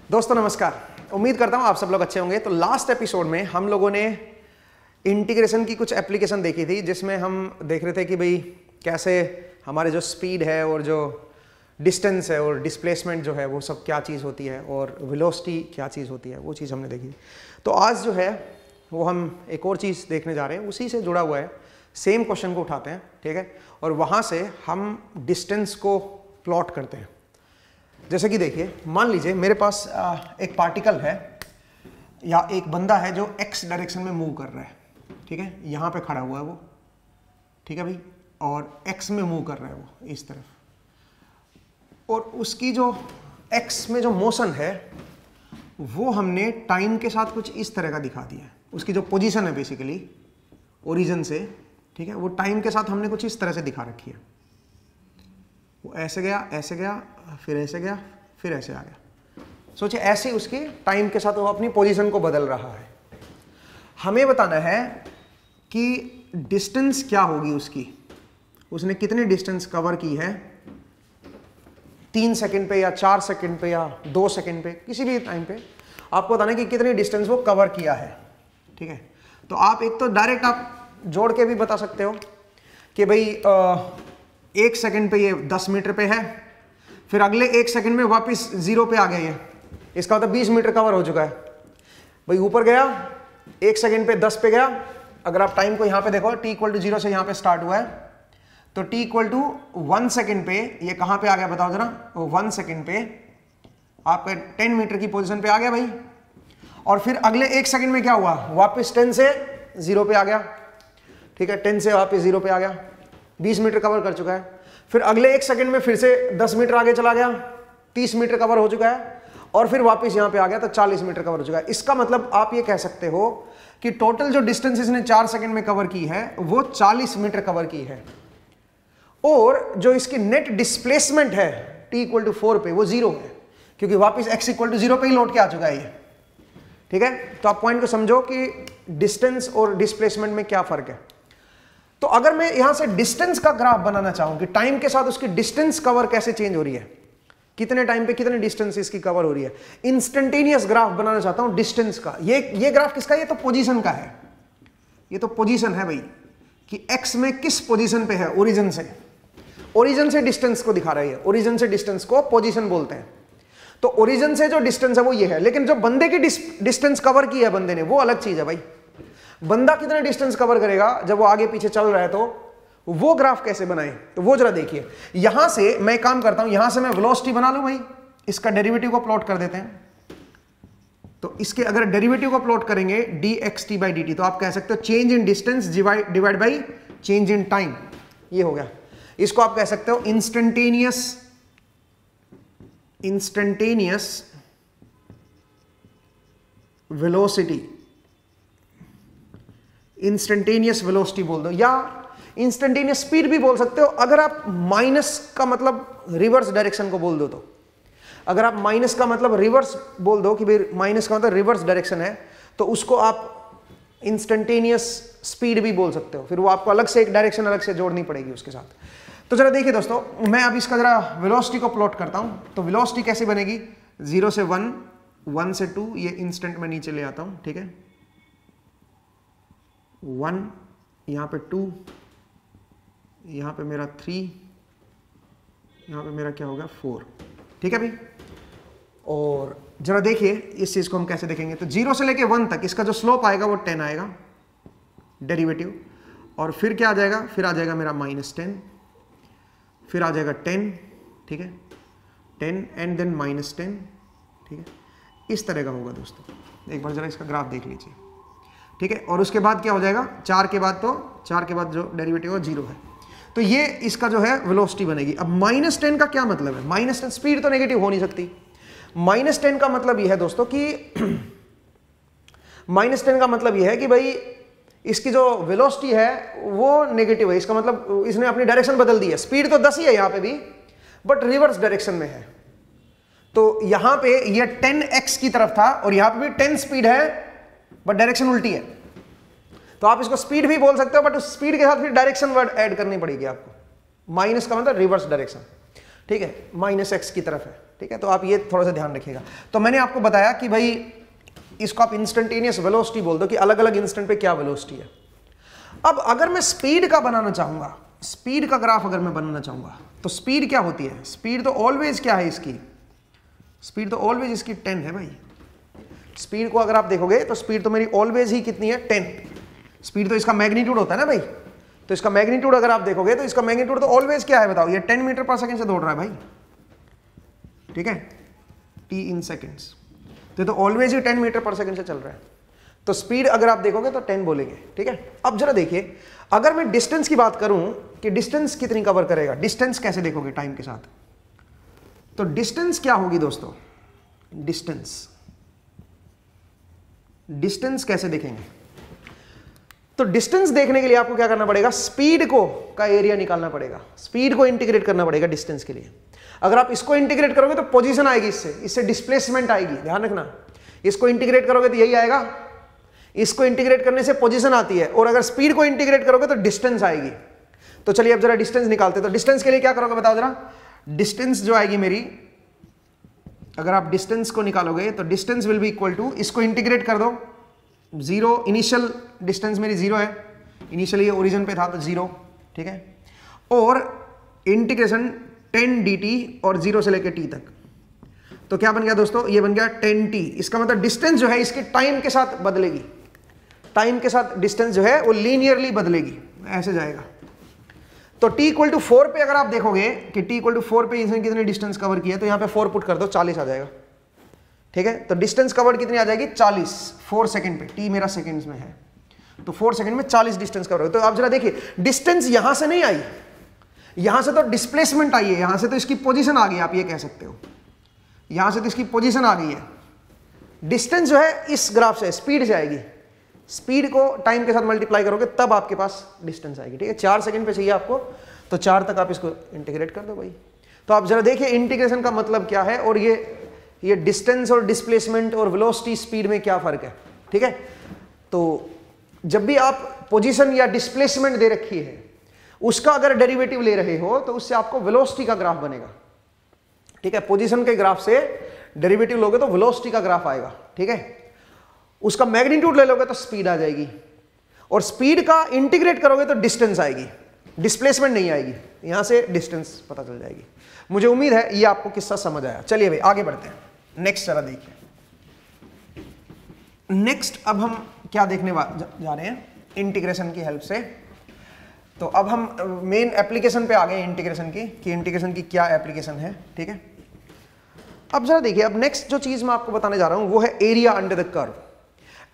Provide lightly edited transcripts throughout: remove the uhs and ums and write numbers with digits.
दोस्तों नमस्कार, उम्मीद करता हूं आप सब लोग अच्छे होंगे। तो लास्ट एपिसोड में हम लोगों ने इंटीग्रेशन की कुछ एप्लीकेशन देखी थी, जिसमें हम देख रहे थे कि भाई कैसे हमारे जो स्पीड है और जो डिस्टेंस है और डिस्प्लेसमेंट जो है वो सब क्या चीज़ होती है और वेलोसिटी क्या चीज़ होती है, वो चीज़ हमने देखी। तो आज जो है वो हम एक और चीज़ देखने जा रहे हैं, उसी से जुड़ा हुआ है। सेम क्वेश्चन को उठाते हैं, ठीक है, और वहाँ से हम डिस्टेंस को प्लॉट करते हैं। जैसे कि देखिए, मान लीजिए मेरे पास एक पार्टिकल है या एक बंदा है जो एक्स डायरेक्शन में मूव कर रहा है, ठीक है, यहाँ पे खड़ा हुआ है वो, ठीक है भाई, और एक्स में मूव कर रहा है वो इस तरफ, और उसकी जो एक्स में जो मोशन है वो हमने टाइम के साथ कुछ इस तरह का दिखा दिया है। उसकी जो पोजीशन है बेसिकली ओरिजिन से, ठीक है, वो टाइम के साथ हमने कुछ इस तरह से दिखा रखी है। वो ऐसे गया, ऐसे गया, फिर ऐसे गया, फिर ऐसे आ गया। सोचिए ऐसे उसकी टाइम के साथ वो अपनी पोजीशन को बदल रहा है। हमें बताना है कि डिस्टेंस क्या होगी उसकी, उसने कितनी डिस्टेंस कवर की है 3 सेकंड पे या 4 सेकंड पे या 2 सेकंड पे, किसी भी टाइम पे आपको बताना है कि कितनी डिस्टेंस वो कवर किया है, ठीक है। तो आप एक तो डायरेक्ट आप जोड़ के भी बता सकते हो कि भाई 1 सेकंड पे ये 10 मीटर पे है, फिर अगले 1 सेकंड में वापस 0 पे आ गया ये, इसका मतलब 20 मीटर कवर हो चुका है। भाई ऊपर गया 1 सेकंड पे 10 पे गया। अगर आप टाइम को यहाँ पे देखो, t = 0 से यहाँ पे स्टार्ट हुआ है, तो t = 1 सेकंड पे ये कहाँ पे आ गया बताओ जरा। 1 सेकंड पे आपका 10 मीटर की पोजीशन पे आ गया भाई, और फिर अगले 1 सेकंड में क्या हुआ, वापस 10 से 0 पे आ गया, ठीक है, 10 से वापस 0 पे आ गया, 20 मीटर कवर कर चुका है। फिर अगले 1 सेकंड में फिर से 10 मीटर आगे चला गया, 30 मीटर कवर हो चुका है, और फिर वापस यहां पे आ गया तो 40 मीटर कवर हो चुका है। इसका मतलब आप ये कह सकते हो कि टोटल जो डिस्टेंस इसने 4 सेकंड में कवर की है वो 40 मीटर कवर की है, और जो इसकी नेट डिस्प्लेसमेंट है t = 4 पे वो 0 है, क्योंकि वापस x = 0 पे ही लौट के आ चुका है ये, ठीक है। तो आप पॉइंट को समझो कि डिस्टेंस और डिस्प्लेसमेंट में क्या फर्क है। तो अगर मैं यहां से डिस्टेंस का ग्राफ बनाना चाहूं कि टाइम के साथ उसकी डिस्टेंस कवर कैसे चेंज हो रही है, कितने टाइम पे कितने डिस्टेंस इसकी कवर हो रही है, इंस्टेंटेनियस ग्राफ बनाना चाहता हूं डिस्टेंस का। ये ग्राफ किसका, ये तो पोजीशन का है, ये तो पोजीशन है भाई कि एक्स में किस पोजीशन पे है, ओरिजिन से डिस्टेंस को दिखा रही है। ओरिजिन से डिस्टेंस को पोजीशन बोलते हैं। तो ओरिजिन से जो डिस्टेंस है वो ये है, लेकिन जो बंदे की डिस्टेंस कवर की है बंदे ने वो अलग चीज है भाई। बंदा कितने डिस्टेंस कवर करेगा जब वो आगे पीछे चल रहा है, तो वो ग्राफ कैसे बनाए, तो वो जरा देखिए। यहां से मैं काम करता हूं, यहां से मैं वेलोसिटी बना लूं भाई, इसका डेरिवेटिव को प्लॉट कर देते हैं। तो इसके अगर डेरिवेटिव को प्लॉट करेंगे dxt/dt, तो आप कह सकते हो change in distance divide by change in time, ये हो गया। इसको आप कह सकते हो इंस्टेंटेनियस वेलोसिटी, इंस्टेंटेनियस वेलोसिटी बोल दो, या इंस्टेंटेनियस स्पीड भी बोल सकते हो। अगर आप माइनस का मतलब रिवर्स डायरेक्शन को बोल दो, तो अगर आप माइनस का मतलब रिवर्स बोल दो कि भाई माइनस का मतलब रिवर्स डायरेक्शन है, तो उसको आप इंस्टेंटेनियस स्पीड भी बोल सकते हो। फिर वो आपको अलग से एक डायरेक्शन अलग से जोड़नी पड़ेगी उसके साथ। तो जरा देखिए दोस्तों, मैं अब इसका जरा वेलोसिटी को प्लॉट करता हूं। तो वेलोसिटी कैसे बनेगी, 0 से 1, 1 से 2, ये इंस्टेंट में नीचे ले आता हूं, ठीक है, 1, यहाँ पे 2, यहाँ पे मेरा 3, यहाँ पे मेरा क्या होगा 4, ठीक है भाई। और जरा देखिए इस चीज को हम कैसे देखेंगे। तो 0 से लेके 1 तक इसका जो स्लोप आएगा वो 10 आएगा डेरिवेटिव, और फिर क्या आ जाएगा, फिर आ जाएगा मेरा -10, फिर आ जाएगा 10, ठीक है, 10 एंड देन -10, ठीक है, इस तरह का होगा दोस्तों। एक बार जरा इसका ग्राफ देख लीजिए, ठीक है। और उसके बाद क्या हो जाएगा, 4 के बाद, तो 4 के बाद जो डेरिवेटिव है 0 है। तो ये इसका जो है वेलोसिटी बनेगी। अब -10 का क्या मतलब है, -10 स्पीड तो नेगेटिव हो नहीं सकती। -10 का मतलब यह है दोस्तों कि -10 का मतलब यह है कि भाई इसकी जो वेलोसिटी है वो नेगेटिव है। इसका मतलब इसने अपनी डायरेक्शन बदल दी है। स्पीड तो 10 ही है यहाँ पे भी, बट रिवर्स डायरेक्शन में है। तो यहां पे ये 10x की तरफ था और यहां पे भी 10 स्पीड है, बट डायरेक्शन उल्टी है। तो आप इसको स्पीड भी बोल सकते हो, बट उस स्पीड के साथ फिर डायरेक्शन वर्ड ऐड करनी पड़ेगी आपको। माइनस का मतलब रिवर्स डायरेक्शन, ठीक है, -x की तरफ है, ठीक है। तो आप ये थोड़ा सा ध्यान रखिएगा। तो मैंने आपको बताया कि भाई इसको आप इंस्टेंटेनियस वेलोसिटी बोल दो कि अलग अलग इंस्टेंट पे क्या वेलोसिटी है। अब अगर मैं स्पीड का बनाना चाहूंगा, स्पीड का ग्राफ अगर मैं बनाना चाहूंगा, तो स्पीड क्या होती है? स्पीड तो ऑलवेज क्या है इसकी? स्पीड तो ऑलवेज इसकी 10 है भाई। स्पीड को अगर आप देखोगे तो स्पीड तो मेरी ऑलवेज ही कितनी है? 10। स्पीड तो इसका मैग्नीट्यूड होता है ना भाई, तो इसका मैग्नीट्यूड अगर आप देखोगे तो इसका मैग्नीट्यूड तो ऑलवेज क्या है बताओ? ये 10 मीटर पर सेकंड से दौड़ रहा है भाई, ठीक है, t इन सेकेंड्स, तो ऑलवेज ही 10 मीटर पर सेकंड से चल रहा है। तो स्पीड अगर आप देखोगे तो 10 बोलेंगे, ठीक है। अब जरा देखिए, अगर मैं डिस्टेंस की बात करूं कि डिस्टेंस कितनी कवर करेगा, डिस्टेंस कैसे देखोगे टाइम के साथ? तो डिस्टेंस क्या होगी दोस्तों? डिस्टेंस कैसे देखेंगे? तो डिस्टेंस देखने के लिए आपको क्या करना पड़ेगा? स्पीड को का एरिया निकालना पड़ेगा, स्पीड को इंटीग्रेट करना पड़ेगा डिस्टेंस के लिए। अगर आप इसको इंटीग्रेट करोगे तो पोजीशन आएगी, इससे डिस्प्लेसमेंट आएगी, ध्यान रखना। इसको इंटीग्रेट करोगे तो यही आएगा, इसको इंटीग्रेट करने से पोजीशन आती है, और अगर स्पीड को इंटीग्रेट करोगे तो डिस्टेंस आएगी। तो चलिए अब जरा डिस्टेंस निकालते हैं। तो डिस्टेंस के लिए क्या करोगे बताओ जरा? डिस्टेंस जो आएगी मेरी, अगर आप डिस्टेंस को निकालोगे तो distance will be equal to, इसको इंटीग्रेट कर दो, 0, इनिशियल डिस्टेंस मेरी 0 है, इनिशियली ये ओरिजिन पे था तो 0, ठीक है, और इंटीग्रेशन 10 dt और 0 से लेकर t तक। तो क्या बन गया दोस्तों? ये बन गया 10t। इसका मतलब डिस्टेंस जो है इसके टाइम के साथ बदलेगी, टाइम के साथ डिस्टेंस जो है वो लीनियरली बदलेगी, ऐसे जाएगा। तो t इक्वल टू 4 पे अगर आप देखोगे कि t इक्वल टू 4 पे इसने कितनी डिस्टेंस कवर किया, तो यहाँ पे 4 पुट कर दो, 40 आ जाएगा, ठीक है। तो डिस्टेंस कवर्ड कितनी आ जाएगी? 40, 4 सेकंड पे, t मेरा सेकंड्स में है, तो 4 सेकंड में 40 डिस्टेंस कवर हो। तो आप जरा देखिए, डिस्टेंस यहां से नहीं आई, यहां से तो डिस्प्लेसमेंट आई है, यहां से तो इसकी पोजीशन आ गई, आप ये कह सकते हो, यहां से तो इसकी पोजीशन आ गई है। डिस्टेंस जो है इस ग्राफ से, स्पीड से आएगी, स्पीड को टाइम के साथ मल्टीप्लाई करोगे तब आपके पास डिस्टेंस आएगी, ठीक है। 4 सेकंड पे चाहिए आपको, तो 4 तक आप इसको इंटीग्रेट कर दो भाई। तो आप जरा देखिए इंटीग्रेशन का मतलब क्या है, और ये डिस्टेंस और डिस्प्लेसमेंट और वेलोसिटी स्पीड में क्या फर्क है, ठीक है। तो जब भी आप पोजीशन या डिस्प्लेसमेंट दे रखी है, उसका अगर डेरिवेटिव ले रहे हो तो उससे आपको वेलोसिटी का ग्राफ बनेगा, ठीक है। पोजीशन के ग्राफ से डेरिवेटिव लोगे तो वेलोसिटी का ग्राफ आएगा, ठीक है। उसका मैग्नीट्यूड ले लोगे तो स्पीड आ जाएगी, और स्पीड का इंटीग्रेट करोगे तो डिस्टेंस आएगी, डिस्प्लेसमेंट नहीं आएगी, यहां से डिस्टेंस पता चल जाएगी। मुझे उम्मीद है ये आपको किस्सा समझ आया। चलिए भाई आगे बढ़ते हैं, नेक्स्ट जरा देखिए। नेक्स्ट अब हम क्या देखने जा रहे हैं इंटीग्रेशन की हेल्प से। तो अब हम मेन एप्लीकेशन पे आ गए इंटीग्रेशन की, कि इंटीग्रेशन की क्या एप्लीकेशन है, ठीक है। अब जरा देखिए, अब नेक्स्ट जो चीज मैं आपको बताने जा रहा हूं वो है area under the curve.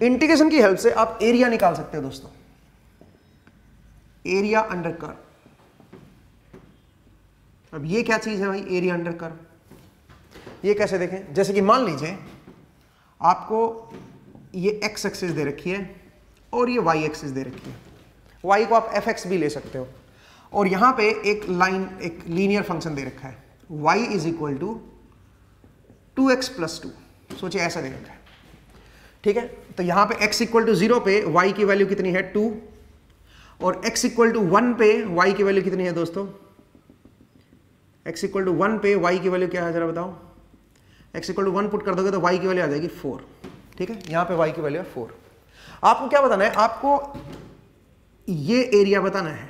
Integration की हेल्प से आप एरिया निकाल सकते हो दोस्तों, एरिया अंडर कर्व। अब ये क्या चीज है भाई, एरिया अंडर कर्व? ये कैसे देखें? जैसे कि मान लीजिए आपको ये x एक्सिस दे रखी है और ये y एक्सिस दे रखी है, y को आप fx भी ले सकते हो, और यहां पे एक लाइन, एक लीनियर फंक्शन दे रखा है, y is equal to 2x plus 2। सोचिए ऐसा दे रखा है, ठीक है। तो यहां पे x इक्वल टू 0 पे y की वैल्यू कितनी है 2, और x इक्वल टू 1 पे y की वैल्यू कितनी है दोस्तों? x इक्वल टू 1 पे y की वैल्यू क्या है जरा बताओ? x इक्वल टू 1 पुट कर दोगे तो y की वैल्यू आ जाएगी 4, ठीक है। यहां पे y की वैल्यू है 4। आपको क्या बताना है? आपको ये एरिया बताना है।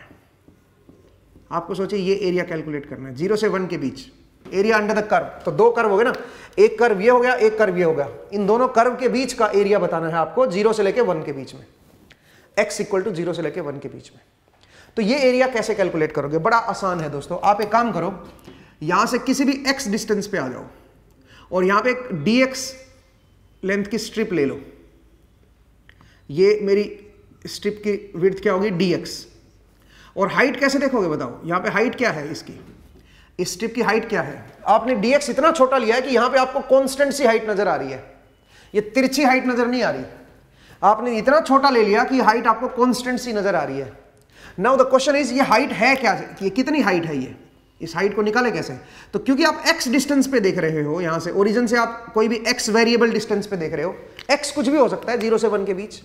आपको सोचिए ये एरिया कैलकुलेट करना है 0 से 1 के बीच, एरिया अंडर द कर्व। तो दो कर्व हो गए ना, एक कर्व ये हो गया, एक कर्व ये हो गया, इन दोनों कर्व के बीच का एरिया बताना है आपको 0 से लेके 1 के बीच में, x इक्वल टू 0 से लेके 1 के बीच में। तो ये एरिया कैसे कैलकुलेट करोगे? बड़ा आसान है दोस्तों। आप एक काम करो, यहां से किसी भी x डिस्टेंस पे आ जाओ और यहां पे एक dx लेंथ की स्ट्रिप ले लो। ये मेरी स्ट्रिप की विड्थ क्या होगी? dx। और हाइट कैसे देखोगे बताओ? यहां पे हाइट क्या है इसकी, इस स्ट्रिप की हाइट क्या है? आपने dx इतना छोटा लिया है कि यहां पे आपको कांस्टेंट सी हाइट नजर आ रही है, ये तिरछी हाइट नजर नहीं आ रही। आपने इतना छोटा ले लिया कि हाइट आपको कांस्टेंट सी नजर आ रही है। नाउ द क्वेश्चन इज, ये हाइट है क्या? ये कितनी हाइट है? ये इस हाइट को निकाले कैसे? तो क्योंकि आप x डिस्टेंस पे देख रहे हो, यहां से ओरिजिन से आप कोई भी x वेरिएबल डिस्टेंस पे देख रहे हो, x कुछ भी हो सकता है 0 से 1 के बीच।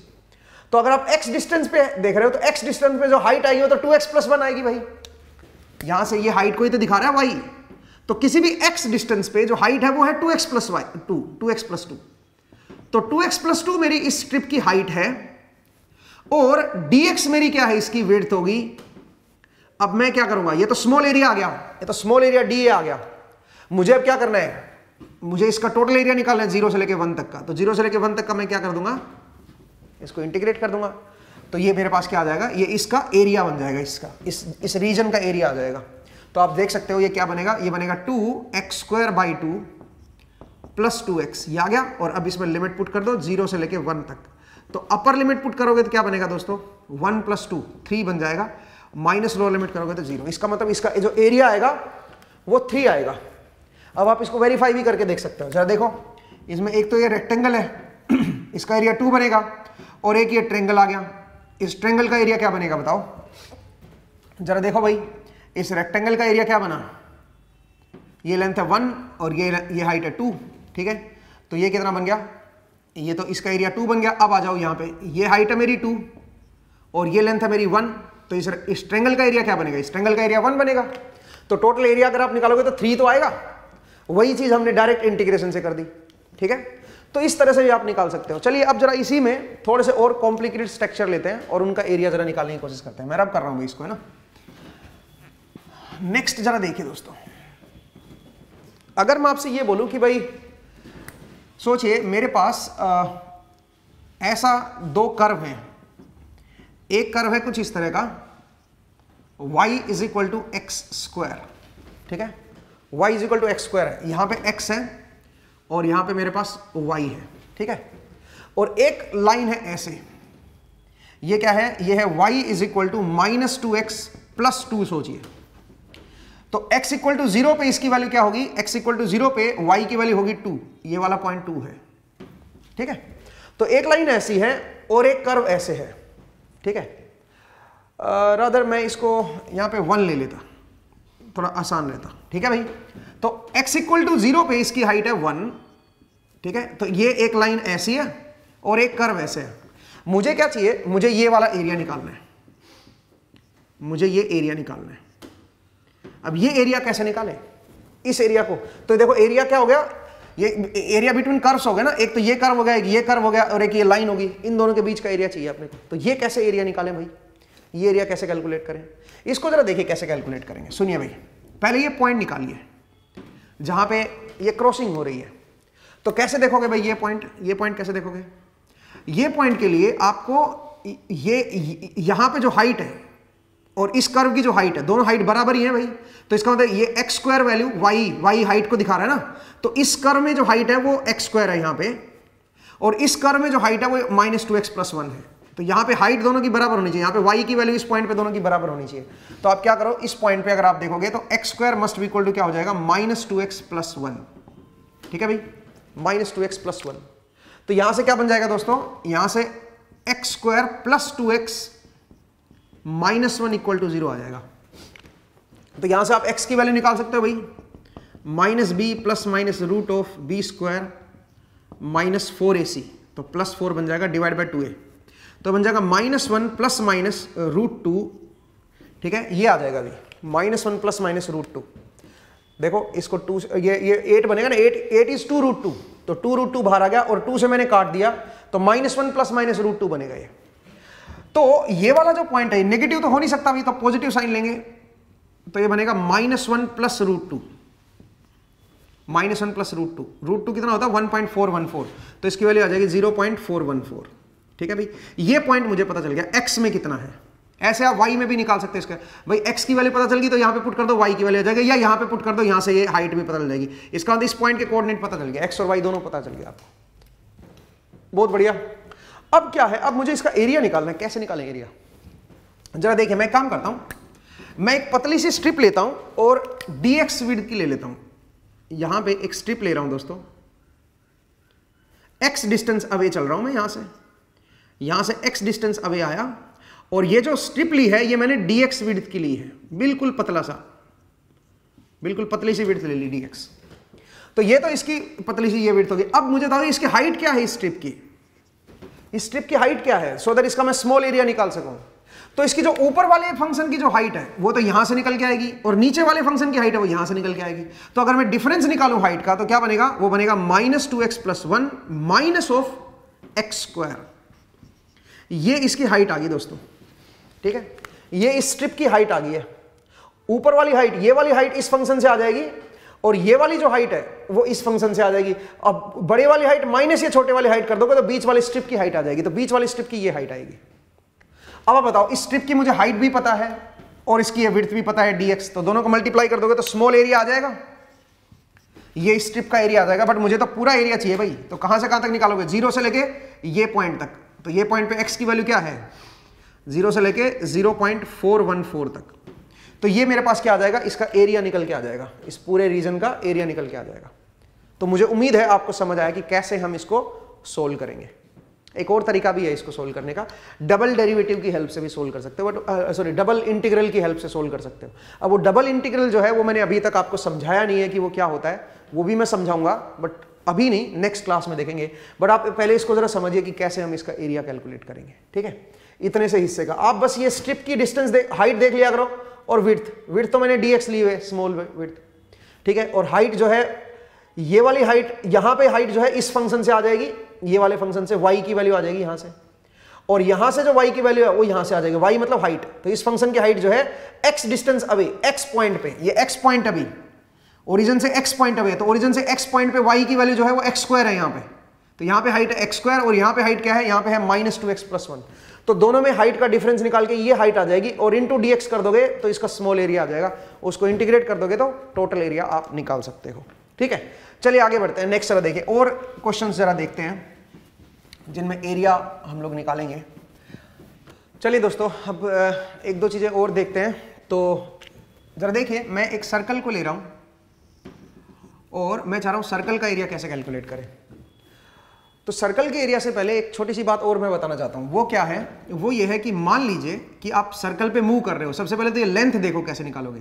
तो अगर आप x डिस्टेंस पे देख रहे हो तो x डिस्टेंस पे जो हाइट आएगी वो तो 2x प्लस 1 आएगी भाई। यहां से ये हाइट को ही तो दिखा रहा है y, तो किसी भी x डिस्टेंस पे जो हाइट है वो है 2x plus Y 2x plus 2। तो 2x प्लस 2 मेरी इस स्ट्रिप की हाइट है और dx मेरी क्या है, इसकी विड्थ होगी। अब मैं क्या करूंगा, ये तो स्मॉल एरिया आ गया, ये तो स्मॉल एरिया डी आ गया। मुझे अब क्या करना है, मुझे इसका टोटल एरिया निकालना है 0 से लेके 1 तक का। तो 0 से लेके 1 तक का मैं क्या कर दूंगा, इसको इंटीग्रेट कर दूंगा। तो ये मेरे पास क्या आ जाएगा, ये इसका एरिया बन जाएगा, इसका इस रीजन का एरिया आ जाएगा। तो आप देख सकते हो ये क्या बनेगा, ये बनेगा 2x² 2 प्लस 2x, ये आ गया। और अब इसमें लिमिट पुट कर दो 0 से लेके 1 तक। तो अपर लिमिट पुट करोगे तो क्या बनेगा दोस्तों, 1 प्लस 2 3 बन जाएगा, माइनस लोअर लिमिट करोगे तो 0। इसका मतलब इसका जो एरिया आएगा वो 3 आएगा। अब आप इसको वेरीफाई भी करके देख सकते हो, जरा देखो। इसमें एक तो ये रेक्टेंगल है, इसका एरिया 2 बनेगा, और एक ये ट्रेंगल आ गया, इस ट्रेंगल का एरिया क्या बनेगा बताओ जरा देखो भाई। इस रेक्टेंगल का एरिया क्या बना, ये लेंथ है 1 और ये हाइट है 2, ठीक है। तो ये कितना बन गया, ये तो इसका एरिया 2 बन गया। अब आ जाओ यहाँ पे, ये हाइट है मेरी 2 और ये लेंथ है मेरी 1, तो इस ट्रेंगल का एरिया क्या बनेगा, इस ट्रेंगल का एरिया 1 बनेगा। तो टोटल एरिया अगर आप निकालोगे तो 3 तो आएगा। वही चीज हमने डायरेक्ट इंटीग्रेशन से कर दी, ठीक है। तो इस तरह से भी आप निकाल सकते हो। चलिए अब जरा इसी में थोड़े से और कॉम्प्लिकेटेड स्ट्रक्चर लेते हैं और उनका एरिया जरा निकालने की कोशिश करते हैं। मैं अब कर रहा हूं इसको, है ना। नेक्स्ट जरा देखिए दोस्तों, अगर मैं आपसे ये बोलूं कि भाई सोचिए मेरे पास ऐसा 2 कर्व हैं। एक कर्व है कुछ इस तरह का, y = x², ठीक है। y = x² है, यहां पे x है और यहां पे मेरे पास y है, ठीक है। और एक लाइन है ऐसे, ये क्या है, ये है y = -2x + 2। सोचिए तो x = 0 पे इसकी वैल्यू क्या होगी, x = 0 पे y की वैल्यू होगी 2, ये वाला पॉइंट 2 है, ठीक है। तो एक लाइन ऐसी है और एक कर्व ऐसे है, ठीक है। रादर मैं इसको यहां पे 1 ले लेता, थोड़ा आसान रहता, ठीक है भाई। तो x = 0 पे इसकी हाइट है 1, ठीक है। तो ये एक लाइन ऐसी है और एक कर्व ऐसे है। मुझे क्या चाहिए, मुझे ये वाला एरिया निकालना है, मुझे ये एरिया निकालना है। अब ये एरिया कैसे निकालें, इस एरिया को, तो देखो एरिया क्या हो गया, ये एरिया बिटवीन कर्व्स हो गया ना। एक तो ये कर्व हो गया, एक ये कर्व हो गया और एक ये लाइन होगी, इन दोनों के बीच का एरिया चाहिए अपने को। तो ये कैसे एरिया निकालें भाई, ये एरिया कैसे कैलकुलेट करें, इसको जरा देखिए कैसे कैलकुलेट करेंगे। सुनिए भाई, पहले ये पॉइंट निकालिए जहां पे ये क्रॉसिंग हो रही है। तो कैसे देखोगे भाई ये पॉइंट कैसे देखोगे, ये पॉइंट के लिए आपको ये यहां पे जो हाइट है और इस कर्व की जो हाइट है, दोनों हाइट बराबर ही है भाई। तो इसका मतलब ये x² वैल्यू y हाइट को दिखा रहा है ना। तो इस कर्व में जो हाइट है वो x² है यहां पे, और इस कर्व में जो हाइट है वो -2x + 1 है। तो यहां पे हाइट दोनों की बराबर होनी चाहिए, यहां पे y की वैल्यू इस पॉइंट पे दोनों की बराबर होनी चाहिए। तो आप क्या करो, इस पॉइंट पे अगर आप देखोगे तो x² must be equal to क्या हो जाएगा, -2x + 1, ठीक है भाई, -2x + 1। तो यहां से क्या बन जाएगा दोस्तों, यहां से x² + 2x -1 = 0 आ जाएगा। तो यहां से आप x की वैल्यू निकाल सकते हो भाई, -b ± √(b² -4ac। तो +4 बन जाएगा /2a, तो बन जाएगा -1 ± √2, ठीक है। ये आ जाएगा अभी -1 ± √2। देखो इसको 2 ये 8 बनेगा ना, 8 इज 2 √2, तो 2 √2 बाहर आ गया और 2 से मैंने काट दिया, तो -1 ± √2 बनेगा ये। तो ये वाला जो पॉइंट है नेगेटिव तो हो नहीं सकता भाई, तो पॉजिटिव साइन लेंगे, तो ये बनेगा -1 + √2, -1 + √2। √2 कितना होता है, 1.414, तो इसकी वैल्यू आ जाएगी 0.414, ठीक है भाई। ये पॉइंट मुझे पता चल गया x में कितना है। ऐसे आप y में भी निकाल सकते हैं इसका, भाई x की वैल्यू पता चल गई तो यहाँ पे पुट कर दो, y की वैल्यू आ जाएगी, या यहाँ पे पुट कर दो, यहाँ से ये हाइट भी पता चल जाएगी। इसका मतलब इस पॉइंट के कोऑर्डिनेट पता चल गया, x और y दोनों पता चल गया आपको, बहुत बढ़िया। अब क्या है, अब मुझे इसका एरिया निकालना है। कैसे निकालें एरिया, जरा देखिए मैं काम करता हूं, मैं एक पतली सी स्ट्रिप लेता हूं और dx विड्थ की ले लेता हूं। यहां पे एक स्ट्रिप ले रहा हूं दोस्तों, x डिस्टेंस अवे चल रहा हूं मैं, यहां से x डिस्टेंस अवे आया, और ये जो स्ट्रिप ली है ये मैंने dx विड्थ की ली है, बिल्कुल पतला सा, बिल्कुल पतली सी विड्थ ले ली dx। तो ये तो इसकी पतली सी ये विड्थ होगी। अब मुझे बताओ इसकी हाइट क्या है, इस स्ट्रिप की, इस स्ट्रिप की हाइट क्या है, सो दैट इसका मैं स्मॉल एरिया निकाल सकूं। तो इसकी जो ऊपर वाले फंक्शन की जो हाइट है वो तो यहां से निकल के आएगी और नीचे वाले फंक्शन की हाइट है वो यहां से निकल के आएगी। तो अगर मैं डिफरेंस निकालूं हाइट का तो क्या बनेगा, वो बनेगा -2x+1 माइनस ऑफ x²। ये इसकी हाइट आ गई दोस्तों, ठीक है, ये इस स्ट्रिप की हाइट आ गई है। ऊपर वाली हाइट, ये वाली हाइट इस फंक्शन से आ जाएगी और ये वाली जो हाइट है वो इस फंक्शन से आ जाएगी। अब बड़े वाली हाइट माइनस ये छोटे वाली हाइट कर दोगे तो बीच वाली स्ट्रिप की हाइट आ जाएगी, तो बीच वाली स्ट्रिप की ये हाइट आएगी। अब आप बताओ, इस स्ट्रिप की मुझे हाइट भी पता है और इसकी विड्थ भी पता है dx, तो दोनों को मल्टीप्लाई कर दोगे तो स्मॉल एरिया आ जाएगा, ये स्ट्रिप का एरिया आ जाएगा। बट मुझे तो पूरा एरिया चाहिए भाई, तो कहां से कहां तक निकालोगे, 0 से लेके ये पॉइंट तक। तो ये पॉइंट पे x की वैल्यू क्या है, 0 से लेके 0.414 तक। तो ये मेरे पास क्या आ जाएगा, इसका एरिया निकल के आ जाएगा, इस पूरे रीजन का एरिया निकल के आ जाएगा। तो मुझे उम्मीद है आपको समझ आया कि कैसे हम इसको सोल्व करेंगे। एक और तरीका भी है इसको सोल्व करने का, डबल डेरिवेटिव की हेल्प से भी सोल्व कर सकते हो, बट सॉरी डबल इंटीग्रल की हेल्प से सोल्व कर सकते हो। अब वो डबल इंटीग्रल जो है वो मैंने अभी तक आपको समझाया नहीं है कि वो क्या होता है, वो भी मैं समझाऊंगा, बट अभी नहीं, नेक्स्ट क्लास में देखेंगे। बट आप पहले इसको जरा समझिए कि कैसे हम इसका एरिया कैलकुलेट करेंगे, ठीक है। इतने से हिस्से का आप बस ये स्ट्रिप की डिस्टेंस हाइट देख लिया करो, और विड्थ तो मैंने dx ली हुई है, स्मॉल विड्थ, ठीक है। और हाइट जो है, ये वाली हाइट, यहां पे हाइट जो है इस फंक्शन से आ जाएगी, ये वाले फंक्शन से y की वैल्यू आ जाएगी यहां से, और यहां से जो y की वैल्यू है वो यहां से आ जाएगी, y मतलब हाइट। तो इस फंक्शन की हाइट जो है x distance away, x point पे, ये x पॉइंट अभी ओरिजिन से x पॉइंट अवे, तो ओरिजिन से x पॉइंट पे y की वैल्यू जो है वो x² है यहां पे। तो यहां पे हाइट है x² और यहां पे हाइट क्या है, यहां पे है -2x+1। तो दोनों में हाइट का डिफरेंस निकाल के ये हाइट आ जाएगी, और इनटू dx कर दोगे तो इसका स्मॉल एरिया आ जाएगा, उसको इंटीग्रेट कर दोगे तो टोटल एरिया आप निकाल सकते हो, ठीक है। चलिए आगे बढ़ते हैं, नेक्स्ट जरा देखिए और क्वेश्चंस जरा देखते हैं जिनमें एरिया हम लोग निकालेंगे। चलिए दोस्तों, अब एक दो चीजें और देखते हैं। तो जरा देखिए, मैं एक सर्कल को ले रहा हूं और मैं चाह रहा हूं सर्कल का एरिया कैसे कैलकुलेट करें। तो सर्कल के एरिया से पहले एक छोटी सी बात और मैं बताना चाहता हूं, वो क्या है, वो ये है कि मान लीजिए कि आप सर्कल पे मूव कर रहे हो। सबसे पहले तो ये लेंथ देखो कैसे निकालोगे।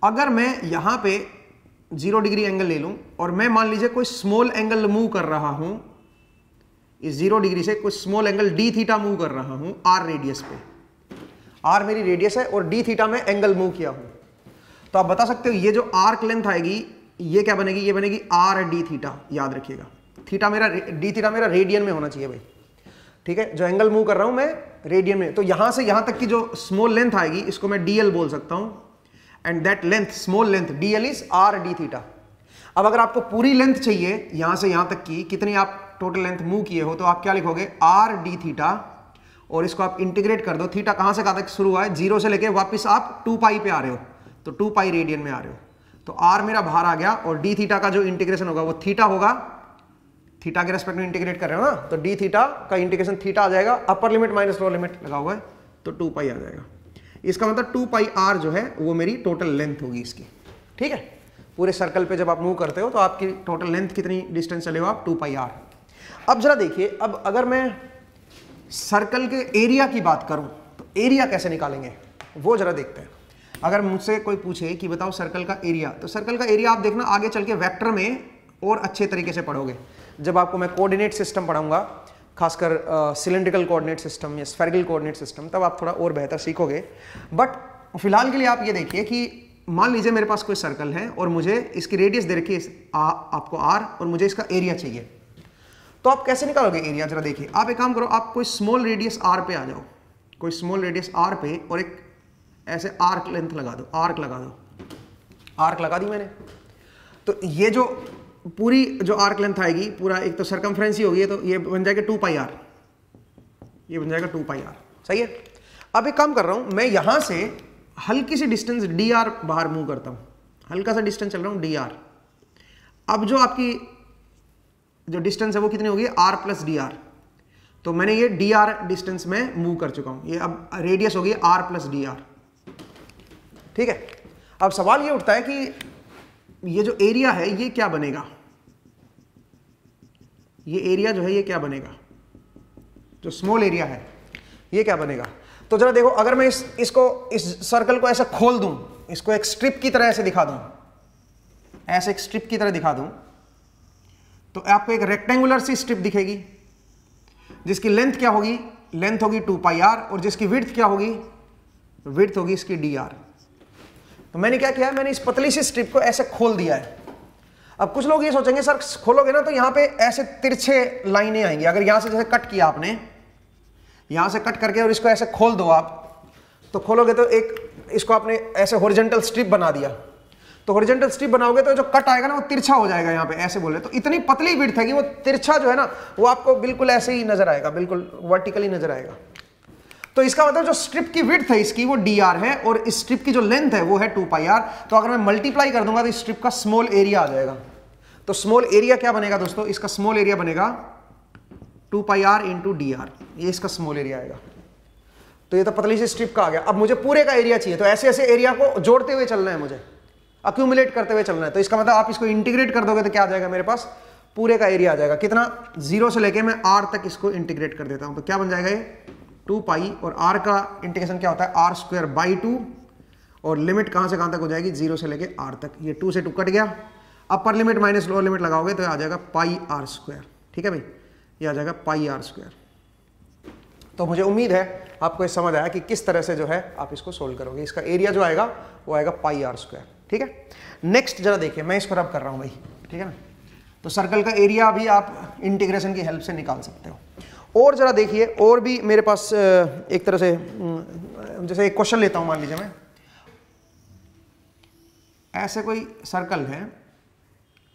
अगर मैं यहां पे 0 डिग्री एंगल ले लूं और मैं मान लीजिए कोई स्मॉल एंगल मूव कर रहा हूं, इस 0 डिग्री से कुछ small angle D theta move कर रहा हूं आर रेडियस पे, आर मेरी रेडियस है और डी थीटा में एंगल मूव किया हूं, तो आप बता सकते हो ये जो आर्क लेंथ आएगी ये क्या बनेगी, ये बनेगी आर डी थीटा। याद रखिएगा, थीटा मेरा, डी थीटा मेरा रेडियन में होना चाहिए भाई, ठीक है। जो एंगल मूव कर रहा हूं मैं रेडियन में, तो यहां से यहां तक की जो स्मॉल लेंथ आएगी इसको मैं डीएल बोल सकता हूं, and that length, small length DL is R D theta. अब अगर आपको पूरी लेंथ चाहिए यहां से यहां तक की, कितनी आप टोटल लेंथ मूव किए हो, तो आप क्या लिखोगे, आर डी थीटा, और इसको आप इंटीग्रेट कर दो। थीटा कहां से कहां तक शुरू हुआ है, 0 से लेके वापस आप 2 पाई पे आ रहे हो, तो 2 पाई रेडियन में आ रहे हो, तो आर मेरा बाहर आ गया, और डी थीटा का जो इंटीग्रेशन होगा वो थीटा होगा, थीटा के रेस्पेक्ट में इंटीग्रेट कर रहे हो ना, तो डी थीटा का इंटीग्रेशन थीटा आ जाएगा, अपर लिमिट माइनस लोअर लिमिट लगा हुआ है, तो 2 पाई आ जाएगा। इसका मतलब 2 पाई आर जो है वो मेरी टोटल लेंथ होगी इसकी, ठीक है। पूरे सर्कल पे जब आप मूव करते हो तो आपकी टोटल लेंथ कितनी डिस्टेंस चले हो आप, 2 पाई आर। अब जरा देखिए, अब अगर मैं सर्कल के एरिया की बात करूं तो एरिया कैसे निकालेंगे वो जरा देखते हैं। अगर मुझसे कोई पूछे कि बताओ सर्कल का एरिया, तो सर्कल का एरिया आप देखना आगे चल के वेक्टर में और अच्छे तरीके से पढ़ोगे, जब आपको मैं कोऑर्डिनेट सिस्टम पढ़ाऊंगा, खासकर सिलेंड्रिकल कोऑर्डिनेट सिस्टम या स्फेरिकल कोऑर्डिनेट सिस्टम, तब आप थोड़ा और बेहतर सीखोगे। बट फिलहाल के लिए आप ये देखिए कि मान लीजिए मेरे पास कोई सर्कल है और मुझे इसकी रेडियस दे रखी है आपको आर, और मुझे इसका एरिया चाहिए, तो आप कैसे निकालोगे एरिया, जरा देखिए। आप एक काम करो, आप कोई स्मॉल रेडियस आर पे आ जाओ, कोई स्मॉल रेडियस आर पे, और एक ऐसे आर्क लेंथ लगा दो, आर्क लगा दो, आर्क लगा दी मैंने। तो ये जो पूरी जो आर्क लेंथ आएगी, पूरा एक तो सर्कमफ्रेंस ही होगी, तो ये बन जाएगा 2 पाई आर, ये बन जाएगा 2 पाई आर, सही है। अब एक काम कर रहा हूं, मैं यहां से हल्की सी डिस्टेंस डी आर बाहर मूव करता हूं, हल्का सा डिस्टेंस चल रहा हूं डी आर। अब जो आपकी जो डिस्टेंस है वो कितनी होगी, आर प्लस डी आर, तो मैंने ये डी आर डिस्टेंस में मूव कर चुका हूं, ये अब रेडियस होगी आर प्लस डी आर, ठीक है। अब सवाल ये उठता है कि ये जो एरिया है ये क्या बनेगा, ये एरिया जो है ये क्या बनेगा, जो स्मॉल एरिया है ये क्या बनेगा। तो जरा देखो, अगर मैं इस सर्कल को ऐसा खोल दूं, इसको एक स्ट्रिप की तरह ऐसे दिखा दूं, ऐसे एक स्ट्रिप की तरह दिखा दूं, तो आपको एक रेक्टेंगुलर सी स्ट्रिप दिखेगी जिसकी लेंथ क्या होगी, लेंथ होगी 2 पाई आर और जिसकी विड्थ क्या होगी, विड्थ होगी इसकी डी आर। तो मैंने क्या किया, मैंने इस पतली सी स्ट्रिप को ऐसे खोल दिया है। अब कुछ लोग ये सोचेंगे सर खोलोगे ना तो यहां पे ऐसे तिरछे लाइनें आएंगी। अगर यहां से जैसे कट किया आपने, यहां से कट करके और इसको ऐसे खोल दो आप, तो खोलोगे तो एक इसको आपने ऐसे हॉरिजॉन्टल स्ट्रिप बना दिया, तो हॉरिजॉन्टल स्ट्रिप बनाओगे तो जो कट आएगा ना वो तिरछा हो जाएगा। यहाँ पे ऐसे बोले तो इतनी पतली विड्थ है कि वो तिरछा जो है ना वो आपको बिल्कुल ऐसे ही नजर आएगा, बिल्कुल वर्टिकली नजर आएगा। तो इसका मतलब जो स्ट्रिप की विड्थ है इसकी वो डी आर है और इस स्ट्रिप की जो लेंथ है वो है 2 पाई आर। तो अगर मैं मल्टीप्लाई कर दूंगा तो इस स्ट्रिप का स्मॉल एरिया आ जाएगा। तो स्मॉल एरिया क्या बनेगा दोस्तों, इसका स्मॉल एरिया बनेगा 2 pi are into D R, ये इसका स्मॉल एरिया आएगा। तो ये तो पतली सी स्ट्रिप का आ गया। अब मुझे पूरे का एरिया चाहिए, तो ऐसे ऐसे एरिया को जोड़ते हुए चलना है, मुझे अक्यूमुलेट करते हुए चलना है। तो इसका मतलब आप इसको इंटीग्रेट कर दोगे तो क्या आ जाएगा, मेरे पास पूरे का एरिया आ जाएगा। कितना, 0 से लेके मैं r तक इसको इंटीग्रेट कर देता हूं, तो क्या बन जाएगा ये 2 पाई, और r का इंटीग्रेशन क्या होता है r स्क्वायर बाई 2, और लिमिट कहां से कहां तक हो जाएगी, 0 से लेके r तक। ये 2 से 2 कट गया, अपर लिमिट माइनस लोअर लिमिट लगाओगे तो आ जाएगा पाई r स्क्वायर। ठीक है भाई, ये आ जाएगा पाई r स्क्वायर। तो मुझे उम्मीद है आपको ये समझ आया कि किस तरह से जो है आप इसको सोल्व करोगे। इसका एरिया जो आएगा वो आएगा पाई r स्क्वायर। ठीक है, नेक्स्ट जरा देखिए, मैं इसको रब कर रहा हूं भाई, ठीक है ना। तो सर्कल का एरिया भी आप इंटीग्रेशन की हेल्प से निकाल सकते हो। और जरा देखिए, और भी मेरे पास एक तरह से जैसे एक क्वेश्चन लेता हूं, मान लीजिए मैं ऐसे कोई सर्कल है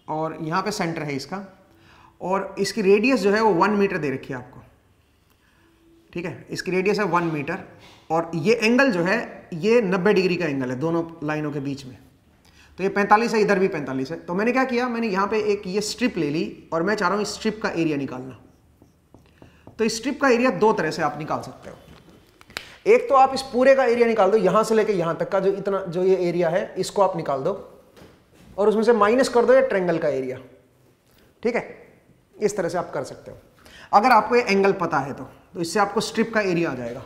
और यहां पे सेंटर है इसका, और इसकी रेडियस जो है वो 1 मीटर दे रखी है आपको। ठीक है, इसकी रेडियस है 1 मीटर, और ये एंगल जो है ये 90 डिग्री का एंगल है दोनों लाइनों के बीच में। तो ये 45 है, इधर भी 45 है। तो मैंने क्या किया, मैंने यहाँ पे एक ये स्ट्रिप ले ली और मैं चाह रहा हूँ इस स्ट्रिप का एरिया निकालना। तो इस स्ट्रिप का एरिया 2 तरह से आप निकाल सकते हो। एक तो आप इस पूरे का एरिया निकाल दो, यहाँ से लेके यहाँ तक का जो इतना जो ये एरिया है इसको आप निकाल दो और उसमें से माइनस कर दो ये ट्रायंगल का एरिया। ठीक है, इस तरह से आप कर सकते हो। अगर आपको ये एंगल पता है तो इससे आपको स्ट्रिप का एरिया आ जाएगा।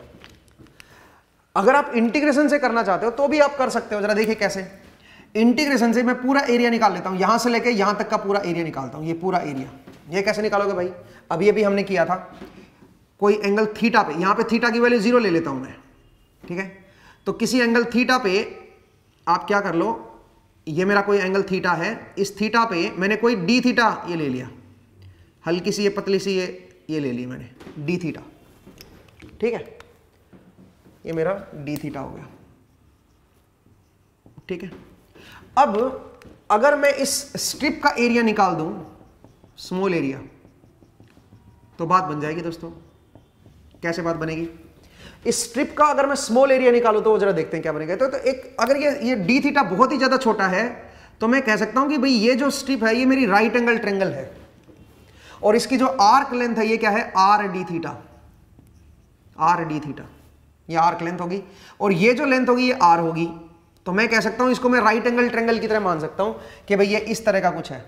अगर आप इंटीग्रेशन से करना चाहते हो तो भी आप कर सकते हो। जरा देखिए कैसे, इंटीग्रेशन से मैं पूरा एरिया निकाल लेता हूं, यहां से लेके यहां तक का पूरा एरिया निकालता हूं, ये पूरा एरिया। ये कैसे निकालोगे भाई, अब ये भी हमने किया था, कोई एंगल थीटा पे, यहां पे थीटा की वैल्यू 0 ले लेता हूं मैं। ठीक है, तो किसी एंगल थीटा पे आप क्या कर लो, ये मेरा कोई एंगल थीटा है, इस थीटा पे मैंने कोई डी थीटा ये ले लिया, हल्की सी ये पतली सी ये ले ली मैंने डी थीटा। ठीक है, ये मेरा डी थीटा हो गया। ठीक है, अब अगर मैं इस स्ट्रिप का एरिया निकाल दूं, स्मॉल एरिया, तो बात बन जाएगी दोस्तों। कैसे बात बनेगी, इस स्ट्रिप का अगर मैं स्मॉल एरिया निकालूं तो जरा देखते हैं क्या बनेगा। तो एक अगर ये डी थीटा बहुत ही ज्यादा छोटा है तो मैं कह सकता हूं कि भाई ये जो स्ट्रिप है ये मेरी राइट एंगल ट्रायंगल है, और इसकी जो आर्क लेंथ है ये क्या है, R D theta. R D theta ये आर्क लेंथ होगी, और ये जो लेंथ होगी ये आर होगी। तो मैं कह सकता हूं इसको मैं राइट एंगल ट्रायंगल की तरह मान सकता हूं कि भाई ये इस तरह का कुछ है,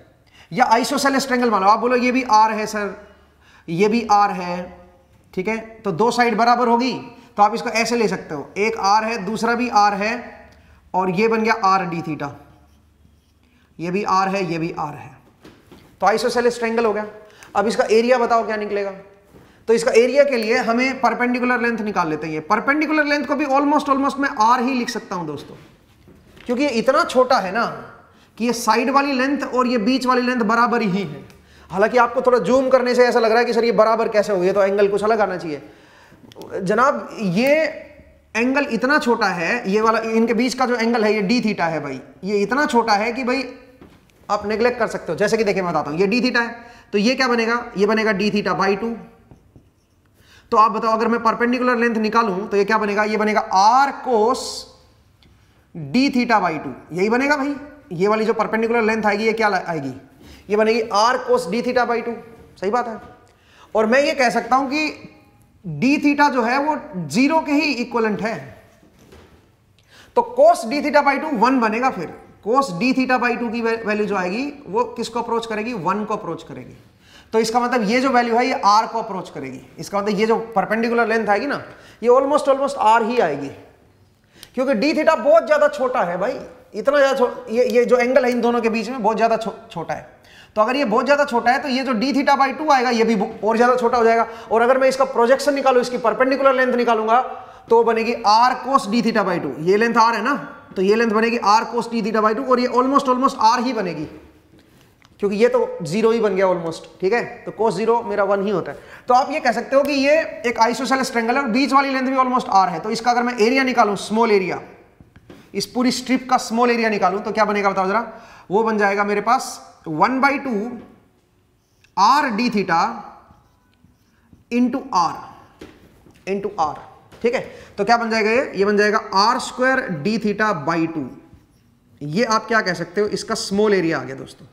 या आइसोसेलेस ट्रायंगल मान लो। आप बोलो ये भी आर है सर, ये भी आर है, ठीक है, तो 2 साइड बराबर होगी, तो आप इसको ऐसे ले सकते हो, एक आर है दूसरा भी आर है, और ये बन गया आर डी थीटा। ये भी आर है ये भी आर है, तो आइसोसेलेस ट्रायंगल हो गया। अब इसका एरिया बताओ क्या निकलेगा। तो इसका एरिया के लिए हमें परपेंडिकुलर लेंथ निकाल लेते हैं। परपेंडिकुलर लेंथ को भी ऑलमोस्ट मैं आर ही लिख सकता हूं दोस्तों, क्योंकि ये इतना छोटा है ना कि ये साइड वाली लेंथ और ये बीच वाली लेंथ बराबर ही है। हालांकि आपको थोड़ा जूम करने से ऐसा लग रहा है कि सर ये बराबर कैसे हो गया, तो एंगल कुछ अलग आना चाहिए। जनाब ये एंगल इतना छोटा है, ये वाला इनके बीच का जो एंगल है ये डी थीटा है भाई, ये इतना छोटा है कि भाई आप नेग्लेक्ट कर सकते हो। जैसे कि देखिए मैं बताता हूं, ये डी थीटा है, तो ये क्या बनेगा, ये बनेगा डी थीटा बाई 2। तो आप बताओ अगर मैं परपेंडिकुलर लेंथ निकालूं तो ये क्या बनेगा, ये बनेगा R cos d theta by 2। यही बनेगा भाई, ये वाली जो परपेंडिकुलर लेंथ आएगी ये क्या आएगी, ये बनेगी R cos d theta by 2। सही बात है। और मैं ये कह सकता हूं कि डी थीटा जो है वो 0 के ही इक्वलेंट है, तो कोस डी थीटा बाई 2 1 बनेगा। फिर कोस डी थीटा बाई 2 की वैल्यू जो आएगी वो किसको अप्रोच करेगी, 1 को अप्रोच करेगी। तो इसका मतलब ये जो वैल्यू है ये आर को अप्रोच करेगी। इसका मतलब ये जो परपेंडिकुलर लेंथ आएगी ना ये ऑलमोस्ट आर ही आएगी, क्योंकि डी थीटा बहुत ज्यादा छोटा है भाई। इतना ज्यादा ये जो एंगल है इन दोनों के बीच में बहुत ज्यादा छोटा है। तो अगर ये बहुत ज्यादा छोटा है तो ये जो d थीटा बाई 2 आएगा ये भी और ज्यादा छोटा हो जाएगा। और अगर मैं इसका प्रोजेक्शन निकालूं, इसकी परपेंडिकुलर लेंथ निकालूंगा तो बनेगी r cos d theta by 2। ये लेंथ r है ना, तो ये लेंथ बनेगी r cos d theta by 2 और ये ऑलमोस्ट r ही बनेगी, क्योंकि ये तो 0 ही बन गया ऑलमोस्ट। ठीक है, तो cos 0 मेरा 1 ही होता है। तो आप ये कह सकते हो कि ये एक आइसोसेलेस ट्रायंगल है और बीच वाली लेंथ भी ऑलमोस्ट r है। तो इसका अगर मैं एरिया निकालूं, स्मॉल एरिया, इस पूरी स्ट्रिप का स्मॉल एरिया निकालूं तो क्या बनेगा बताओ जरा। वो बन जाएगा मेरे पास 1/2 r d theta into r। ठीक है, तो क्या बन जाएगा ये बन जाएगा r square d theta by 2। ये आप क्या कह सकते हो, इसका स्मॉल एरिया आ गया दोस्तों,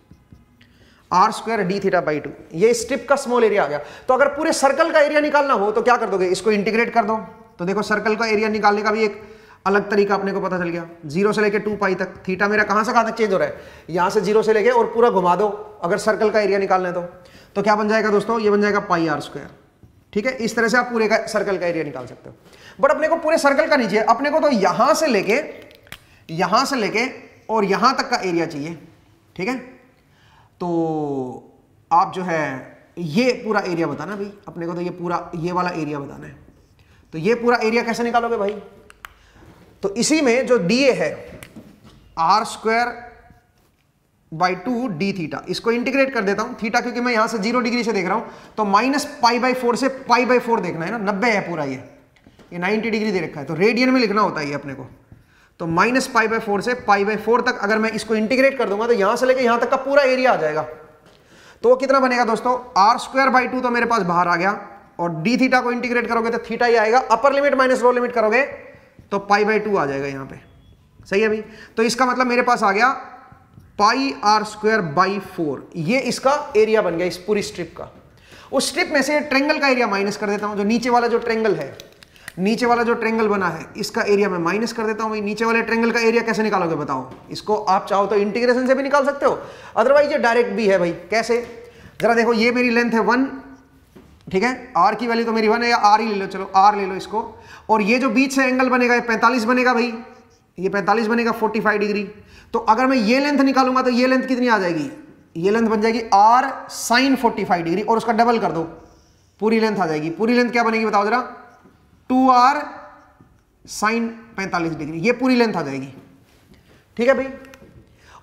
r square d theta by 2। ये स्ट्रिप का स्मॉल एरिया आ गया। तो अगर पूरे सर्कल का एरिया निकालना हो तो क्या कर दोगे, इसको इंटीग्रेट कर दो। तो देखो सर्कल का एरिया निकालने का भी एक अलग तरीका अपने को पता चल गया। 0 से लेके 2 पाई तक, थीटा मेरा कहां से कहां तक चेंज हो रहा है, यहां से 0 से लेके और पूरा घुमा दो अगर सर्कल का एरिया निकालना है तो क्या बन जाएगा दोस्तों, ये बन जाएगा पाई r स्क्वायर। ठीक है, इस तरह से आप पूरे का सर्कल का एरिया निकाल सकते हो। बट अपने को पूरे सर्कल का नहीं चाहिए, अपने को तो यहां से लेके और यहां तक का एरिया चाहिए। ठीक है, तो आप जो है ये पूरा एरिया बताना भाई, अपने को तो ये वाला एरिया बताना है। तो ये पूरा एरिया कैसे निकालोगे भाई, तो इसी में जो डी है r square by 2 D theta, इसको इंटीग्रेट कर देता हूं। थीटा क्योंकि मैं यहां से 0 डिग्री से देख रहा हूं तो माइनस पाई बाई 4 से पाई बाई 4 देखना है ना, 90 है पूरा, ये 90 डिग्री दे रखा है तो रेडियन में लिखना होता है ये अपने को। तो माइनस पाई बाई 4 से पाई बाई 4 तक अगर मैं इसको इंटीग्रेट कर दूंगा तो यहां से लेकर यहां तक का पूरा एरिया आ जाएगा। तो वो कितना बनेगा दोस्तों, r स्क्वायर बाई 2 तो मेरे पास बाहर आ गया और डी थीटा को इंटीग्रेट करोगे तो थीटा ही आएगा, अपर लिमिट माइनस लोअर लिमिट करोगे तो पाई बाई 2 आ जाएगा यहां पे। सही है भाई, तो इसका मतलब मेरे पास आ गया पाई r स्क्वायर बाई 4। ये इसका एरिया बन गया इस पूरी स्ट्रिप का। उस स्ट्रिप में से ट्रेंगल का एरिया माइनस कर देता हूं, जो नीचे वाला जो ट्रेंगल है, नीचे वाला जो ट्रेंगल बना है इसका एरिया मैं माइनस कर देता हूं। भाई नीचे वाले ट्रेंगल का एरिया कैसे निकालोगे बताओ, इसको आप चाहो तो इंटीग्रेशन से भी निकाल सकते हो, अदरवाइज ये डायरेक्ट भी है भाई। कैसे, जरा देखो, ये मेरी लेंथ है 1, ठीक है, r की वैल्यू तो मेरी 1 है, या r ही ले लो, चलो r ले लो इसको, और ये जो बीच से एंगल बनेगा ये 45 बनेगा भाई, ये 45 बनेगा 45 डिग्री। तो अगर मैं ये लेंथ निकालूंगा तो ये लेंथ कितनी आ जाएगी, ये लेंथ बन जाएगी r साइन 45 डिग्री और उसका डबल कर दो, पूरी लेंथ आ जाएगी। पूरी लेंथ क्या बनेगी बताओ जरा, 2r साइन 45 डिग्री, ये पूरी लेंथ आ जाएगी। ठीक है भाई,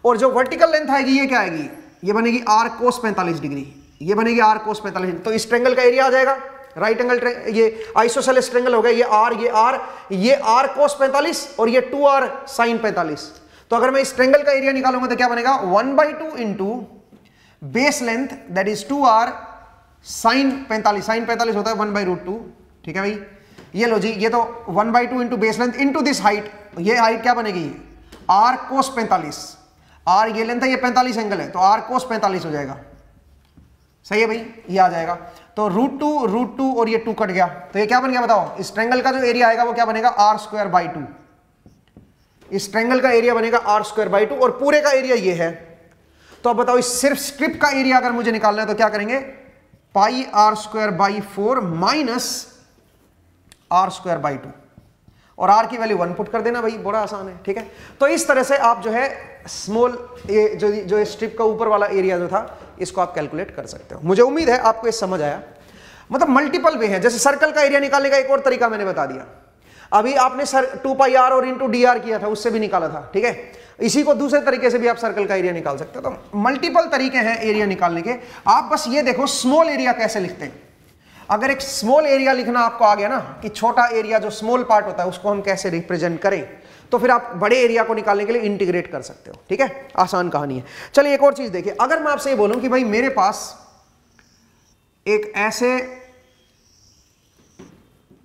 और जो वर्टिकल लेंथ आएगी ये क्या आएगी, ये बनेगी r कोस 45 डिग्री, ये बनेगी r कोस 45 डिग्री। तो इस ट्रेंगल का एरिया आ जाएगा, राइट एंगल ये आइसोसेलेस ट्रेंगल हो गया, ये r कोस 45 और ये 2r साइन 45। तो अगर मैं इस ट्रेंगल का एरिया निकालूंगा तो क्या बनेगा, 1/2 into base length that is 2r sine 45, sine 45 होता है 1/√2। ठीक है भाई, ये लो जी, ये तो 1/2 into base length into this height, ये हाइट क्या बनेगी, r कोस 45, r ये लेंथ है, ये 45 एंगल है तो r कोस 45 हो जाएगा। सही है भाई, ये आ जाएगा। तो √2 और ये 2 कट गया तो ये क्या बन गया बताओ, इस ट्रेंगल का जो एरिया आएगा वो क्या बनेगा, r स्क्वायर बाई 2। इस ट्रेंगल का एरिया बनेगा r स्क्वायर बाई 2 और पूरे का एरिया ये है। तो अब बताओ, इस सिर्फ स्ट्रिप का एरिया अगर मुझे निकालना है तो क्या करेंगे, पाई r square by 4 minus r square by 2 और r की वैल्यू 1 पुट कर देना भाई, बड़ा आसान है। ठीक है, तो इस तरह से आप जो है स्मॉल जो स्ट्रिप का ऊपर वाला एरिया जो था इसको आप कैलकुलेट कर सकते हो। मुझे उम्मीद है आपको ये समझ आया। मतलब मल्टीपल वे है, जैसे सर्कल का एरिया निकालने का एक और तरीका मैंने बता दिया, अभी आपने 2 पाई r और इंटू डी किया था, उससे भी निकाला था। ठीक है, इसी को दूसरे तरीके से भी आप सर्कल का एरिया निकाल सकते हो। तो मल्टीपल तरीके हैं एरिया निकालने के। आप बस ये देखो स्मॉल एरिया कैसे लिखते हैं। अगर एक स्मॉल एरिया लिखना आपको आ गया ना, कि छोटा एरिया जो स्मॉल पार्ट होता है उसको हम कैसे रिप्रेजेंट करें, तो फिर आप बड़े एरिया को निकालने के लिए इंटीग्रेट कर सकते हो। ठीक है, आसान कहानी है। चलिए एक और चीज देखिए, अगर मैं आपसे ये बोलूं कि भाई मेरे पास एक ऐसे,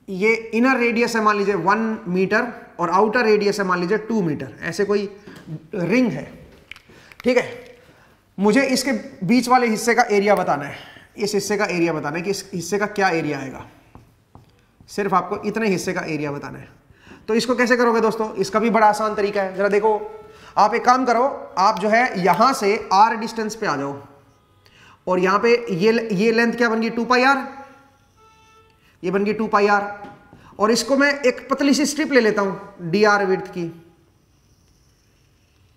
ये इनर रेडियस है मान लीजिए 1 मीटर और आउटर रेडियस है मान लीजिए 2 मीटर, ऐसे कोई रिंग है। ठीक है, मुझे इसके बीच वाले हिस्से का एरिया बताना है, इस हिस्से का एरिया बताना है कि इस हिस्से का क्या एरिया आएगा, सिर्फ आपको इतने हिस्से का एरिया बताना है। तो इसको कैसे करोगे दोस्तों, इसका भी बड़ा आसान तरीका है। जरा देखो, आप एक काम करो, आप जो है यहां से r डिस्टेंस पे आ जाओ और यहां पे ये लेंथ क्या बन गई, 2 पाई r, ये बन गई 2 पाई r, और इसको मैं एक पतली सी स्ट्रिप ले लेता हूं dr विड्थ की,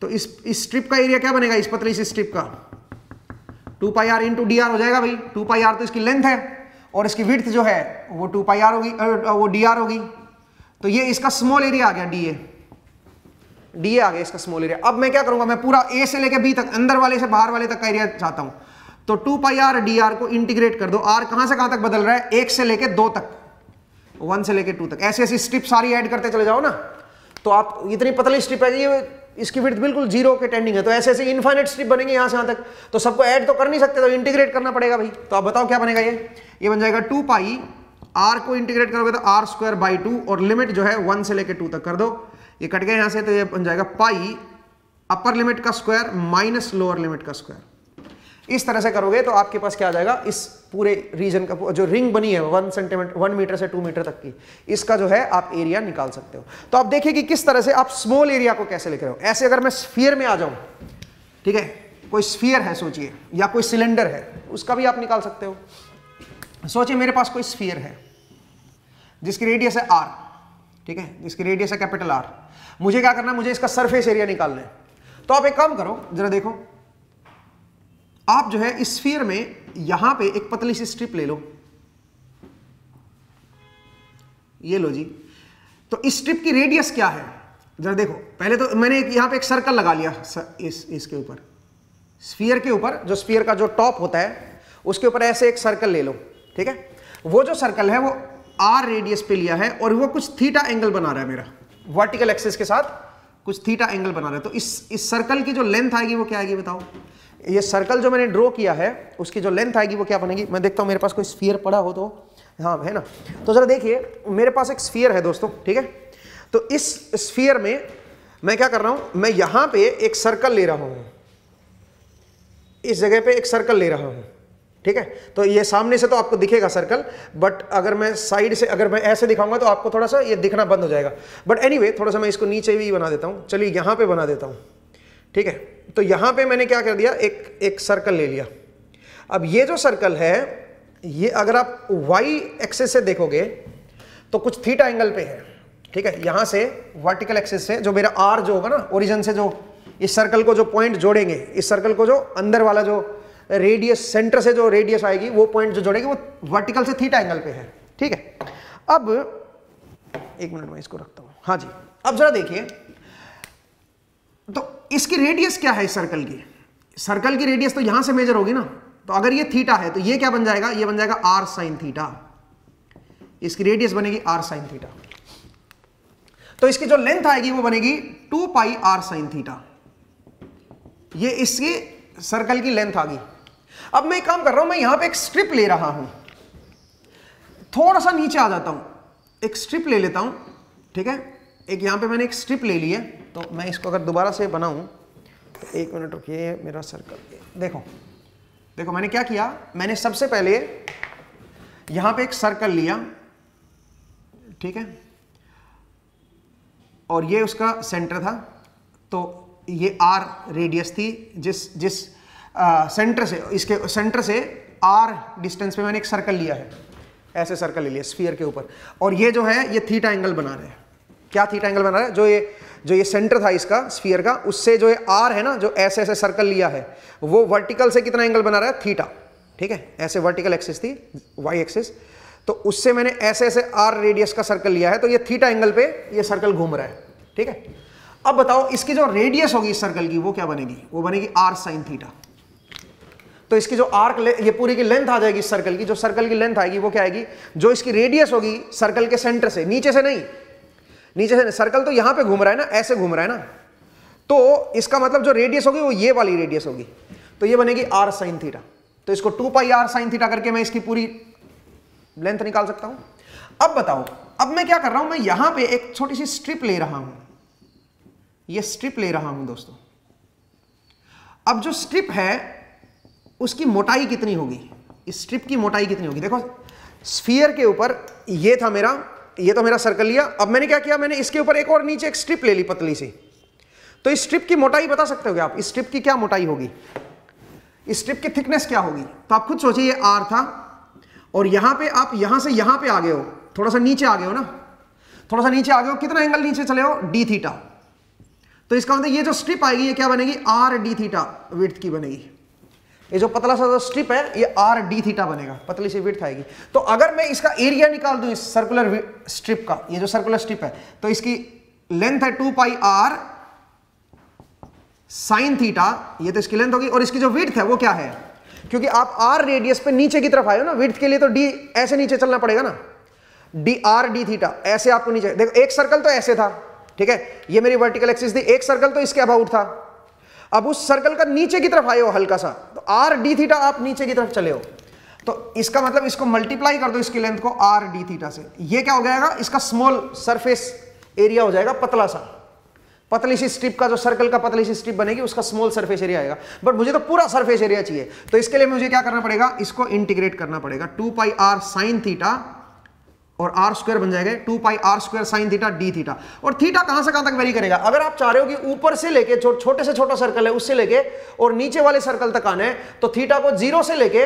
तो इस स्ट्रिप का एरिया क्या बनेगा, इस पतली सी स्ट्रिप का 2 pi are into D R हो जाएगा भाई। 2 पाई आर तो इसकी लेंथ है और इसकी विड्थ जो है वो 2 पाई आर होगी, वो डी आर होगी। तो ये इसका स्मॉल एरिया आ गया, डी ए आ गया इसका स्मॉल एरिया। अब मैं क्या करूंगा, मैं पूरा ए से लेके बी तक, अंदर वाले से बाहर वाले तक का एरिया चाहता हूं। तो 2 पाई आर डी आर को इंटीग्रेट कर दो। आर कहां से कहां तक बदल रहा है, 1 से लेके 2 तक, 1 से लेके 2 तक। ऐसी ऐसी स्ट्रिप सारी ऐड करते चले जाओ ना, तो आप इतनी पतली स्ट्रिप है ये, इसकी विड्थ बिल्कुल 0 के टेंडिंग है। तो ऐसे ऐसे इनफाइनाइट स्ट्रिप बनेंगे यहां से यहां तक। तो सबको ऐड तो कर नहीं सकते, तो इंटीग्रेट करना पड़ेगा भाई। तो आप बताओ क्या बनेगा, ये बन जाएगा 2 पाई, आर को इंटीग्रेट करोगे तो आर स्क्वायर बाई 2, और लिमिट जो है 1 से लेके 2 तक कर दो। ये कट गया यहां से, तो ये बन जाएगा पाई अपर लिमिट का स्क्वायर माइनस लोअर लिमिट का स्क्वायर। इस तरह से करोगे तो आपके पास क्या आ जाएगा, इस पूरे रीजन का जो रिंग बनी है 1 सेंटीमीटर 1 मीटर से 2 मीटर तक की, इसका जो है आप एरिया निकाल सकते हो। तो आप देखिए कि किस तरह से आप स्मॉल एरिया को कैसे लिख रहे हो। ऐसे अगर मैं स्फीयर में आ जाऊं, ठीक है, कोई स्फीयर है सोचिए, या कोई सिलेंडर है, उसका भी आप निकाल सकते हो। सोचिए मेरे पास कोई स्फीयर है जिसकी रेडियस है r, ठीक है, जिसकी रेडियस है कैपिटल R। मुझे क्या करना है, मुझे इसका सरफेस एरिया निकालना है। तो आप एक काम करो, जरा देखो, आप जो है इस स्फीयर में यहां पे एक पतली सी स्ट्रिप ले लो, ये लो जी। तो इस स्ट्रिप की रेडियस क्या है, जरा देखो। पहले तो मैंने यहां पे एक सर्कल लगा लिया इसके ऊपर, स्फीयर के ऊपर, जो स्फीयर का जो टॉप होता है उसके ऊपर ऐसे एक सर्कल ले लो, ठीक है। वो जो सर्कल है वो r रेडियस पे लिया है और वो कुछ थीटा एंगल बना रहा है, मेरा वर्टिकल एक्सिस के साथ कुछ थीटा एंगल बना रहा है। तो इस सर्कल की जो लेंथ आएगी वो क्या आएगी बताओ। ये सर्कल जो मैंने ड्रॉ किया है उसकी जो लेंथ आएगी वो क्या बनेगी। मैं देखता हूं मेरे पास कोई स्फीयर पड़ा हो तो, हाँ है ना। तो जरा देखिए मेरे पास एक स्फीयर है दोस्तों, ठीक है। तो इस स्फीयर में मैं क्या कर रहा हूं, मैं यहां पे एक सर्कल ले रहा हूं, इस जगह पे एक सर्कल ले रहा हूं, ठीक है। तो ये सामने से तो आपको दिखेगा सर्कल, बट अगर मैं साइड से, अगर मैं ऐसे दिखाऊंगा तो आपको थोड़ा सा ये दिखना बंद हो जाएगा। बट एनीवे थोड़ा सा मैं इसको नीचे भी बना देता हूं, चलिए यहां पे बना देता हूं, ठीक है। तो यहां पे मैंने क्या कर दिया, एक सर्कल ले लिया। अब ये जो सर्कल है ये अगर आप वाई एक्सिस से देखोगे तो कुछ थीटा एंगल पे है, ठीक है। यहां से वर्टिकल एक्सिस से जो मेरा आर जो होगा ना, ओरिजिन से जो इस सर्कल को जो पॉइंट जोड़ेंगे, इस सर्कल को जो अंदर वाला जो रेडियस, सेंटर से जो रेडियस आएगी वो पॉइंट जो जोड़ेगी वो वर्टिकल से थीटा एंगल पे है, ठीक है। अब एक मिनट में इसको रखता हूं, हाँ जी। अब जरा देखिए, तो इसकी रेडियस क्या है इस सर्कल की, सर्कल की रेडियस तो यहां से मेजर होगी ना। तो अगर ये थीटा है तो ये क्या बन जाएगा, ये बन जाएगा आर साइन थीटा, इसकी रेडियस बनेगी आर साइन थीटा। तो इसकी जो लेंथ आएगी वो बनेगी 2 पाई आर साइन थीटा, ये इसकी सर्कल की लेंथ आ गई। अब मैं एक काम कर रहा हूं, मैं यहां पे एक स्ट्रिप ले रहा हूं, थोड़ा सा नीचे आ जाता हूं, एक स्ट्रिप ले लेता हूं, ठीक है। एक यहां पे मैंने एक स्ट्रिप ले ली है, तो मैं इसको अगर दोबारा से बनाऊं तो एक मिनट रुकिए, मेरा सर्कल देखो, देखो मैंने क्या किया, मैंने सबसे पहले यहां पे एक सर्कल लिया, ठीक है, और ये उसका सेंटर था। तो ये आर रेडियस थी, जिस सेंटर से, इसके सेंटर से आर डिस्टेंस पे मैंने एक सर्कल लिया है, ऐसे सर्कल ले लिया स्फीयर के ऊपर। और ये जो है ये थीटा एंगल बना रहे हैं। क्या थीटा एंगल बना रहा है, जो ये सेंटर था इसका स्फीयर का, उससे जो ये आर है ना, जो ऐसे ऐसे सर्कल लिया है, वो वर्टिकल से कितना एंगल बना रहा है, थीटा, ठीक है। ऐसे वर्टिकल एक्सिस थी, वाई एक्सिस, तो उससे मैंने ऐसे ऐसे आर रेडियस का सर्कल लिया है, तो ये थीटा एंगल पे ये सर्कल घूम रहा है, ठीक है। अब बताओ इसकी जो रेडियस होगी इस सर्कल की वो क्या बनेगी, वो बनेगी आर साइन थीटा। तो इसकी जो आर्क, ये पूरी की लेंथ आ जाएगी इस सर्कल की, जो सर्कल की लेंथ आएगी वो क्या आएगी, जो इसकी रेडियस होगी सर्कल के सेंटर से, नीचे से नहीं, नीचे से नहीं, सर्कल तो यहां पे घूम रहा है ना, ऐसे घूम रहा है ना, तो इसका मतलब जो रेडियस होगी वो ये वाली रेडियस होगी, तो ये बनेगी आर साइन थीटा। तो इसको 2 पाई आर साइन थीटा करके मैं इसकी पूरी लेंथ निकाल सकता हूं। अब बताओ, अब मैं क्या कर रहा हूं, मैं यहां पे एक छोटी सी स्ट्रिप ले रहा हूं, ये स्ट्रिप ले रहा हूं दोस्तों। अब जो स्ट्रिप है उसकी मोटाई कितनी होगी, इस स्ट्रिप की मोटाई कितनी होगी। देखो स्फीयर के ऊपर ये था मेरा, ये तो मेरा सर्कल लिया। अब मैंने क्या किया, मैंने इसके ऊपर एक और नीचे एक स्ट्रिप ले ली पतली सी। तो इस स्ट्रिप की मोटाई बता सकते हो आप, इस स्ट्रिप की क्या मोटाई होगी, इस स्ट्रिप की थिकनेस क्या होगी। तो आप खुद सोचिए, ये आर था और यहां पे आप यहां से यहां पे आ गए हो, थोड़ा सा नीचे आ गए हो ना, थोड़ा सा नीचे आ गए हो, कितना एंगल नीचे चले हो, डी थीटा। तो इसका मतलब ये जो स्ट्रिप आएगी ये क्या बनेगी, आर डी थीटा विड्थ की बनेगी। ये जो पतला सा जो स्ट्रिप है ये आर डी थीटा बनेगा, पतली सी विड्थ आएगी। तो अगर मैं इसका एरिया निकाल दूं इस सर्कुलर स्ट्रिप का, ये जो सर्कुलर स्ट्रिप है, तो इसकी लेंथ है 2 पाई आर साइन थीटा, ये तो इसकी लेंथ होगी, और इसकी जो विड्थ है वो क्या है, क्योंकि आप आर रेडियस पे नीचे की तरफ आए हो ना, विड्थ के लिए तो डी ऐसे नीचे चलना पड़ेगा ना, डी आर डी थीटा ऐसे आपको नीचे। देखो एक सर्कल तो ऐसे था, ठीक है, ये मेरी वर्टिकल एक्सिस थी, एक सर्कल तो इसके अबाउट था, अब उस सर्कल का नीचे की तरफ आए हो हल्का सा, तो आर डी थीटा आप नीचे की तरफ चले हो, तो इसका मतलब इसको मल्टीप्लाई कर दो इसकी लेंथ को आर डी थीटा से, ये क्या हो जाएगा, इसका स्मॉल सरफेस एरिया हो जाएगा, पतला सा, पतली सी स्ट्रिप का जो सर्कल का पतली सी स्ट्रिप बनेगी उसका स्मॉल सरफेस एरिया आएगा। बट मुझे तो पूरा सरफेस एरिया चाहिए, तो इसके लिए मुझे क्या करना पड़ेगा, इसको इंटीग्रेट करना पड़ेगा, 2 पाई आर साइन थीटा और आर स्क्वायर बन जाएगा 2 pi are square sine theta d theta. और थीटा कहां से कहां तक वेरी करेगा, अगर आप चाह रहे हो कि ऊपर से लेके छोटे से छोटा सर्कल है उससे लेके और नीचे वाले सर्कल तक आना है, तो थीटा को 0 से लेके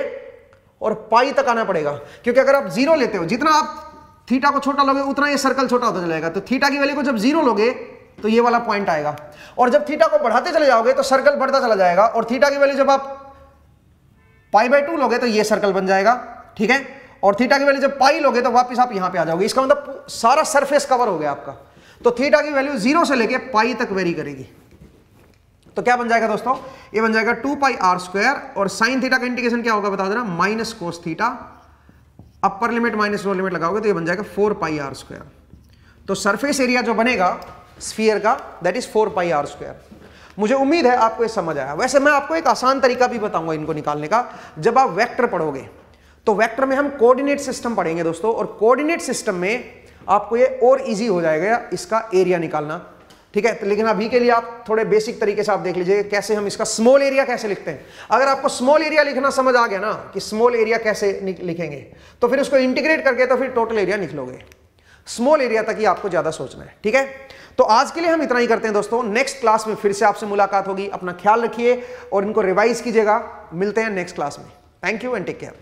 और पाई तक आना पड़ेगा, क्योंकि अगर आप 0 लेते हो, जितना आप थीटा को छोटा लोगे उतना ये सर्कल छोटा होता चलेगा, तो थीटा की वैल्यू को जब 0 लोगे तो ये वाला पॉइंट आएगा, और जब थीटा को बढ़ाते चले जाओगे तो सर्कल बढ़ता चला जाएगा, और थीटा की वैल्यू जब आप पाई/2 लोगे तो ये सर्कल बन जाएगा, ठीक है, और थीटा की वैल्यू जब पाई लोगे तो वापस आप यहां पे आ जाओगे, इसका मतलब सारा सरफेस कवर हो गया आपका। तो थीटा की वैल्यू 0 से लेके पाई तक वेरी करेगी, तो क्या बन जाएगा दोस्तों, ये बन जाएगा 2 पाई आर स्क्वायर, और साइन थीटा का इंटीग्रेशन क्या होगा बता देना, minus cos theta, upper limit minus lower limit लगाओगे तो ये बन जाएगा 4 पाई आर स्क्वायर। तो सरफेस एरिया जो बनेगा स्फीयर का that is 4 pi are square. मुझे उम्मीद है आपको ये समझ आया। वैसे मैं आपको एक आसान तरीका भी बताऊंगा इनको निकालने का, जब आप वेक्टर पढ़ोगे तो वेक्टर में हम कोऑर्डिनेट सिस्टम पढ़ेंगे दोस्तों, और कोऑर्डिनेट सिस्टम में आपको ये और इजी हो जाएगा इसका एरिया निकालना, ठीक है। लेकिन अभी के लिए आप थोड़े बेसिक तरीके से आप देख लीजिए कैसे हम इसका स्मॉल एरिया कैसे लिखते हैं। अगर आपको स्मॉल एरिया लिखना समझ आ गया ना कि स्मॉल एरिया कैसे लिखेंगे, तो फिर उसको इंटीग्रेट करके तो फिर टोटल एरिया लिख लोगे। स्मॉल एरिया तक ही आपको ज्यादा सोचना है, ठीक है। तो आज के लिए हम इतना ही करते हैं दोस्तों, नेक्स्ट क्लास में फिर से आपसे मुलाकात होगी। अपना ख्याल रखिए और इनको रिवाइज कीजिएगा। मिलते हैं नेक्स्ट क्लास में। Thank you and take care.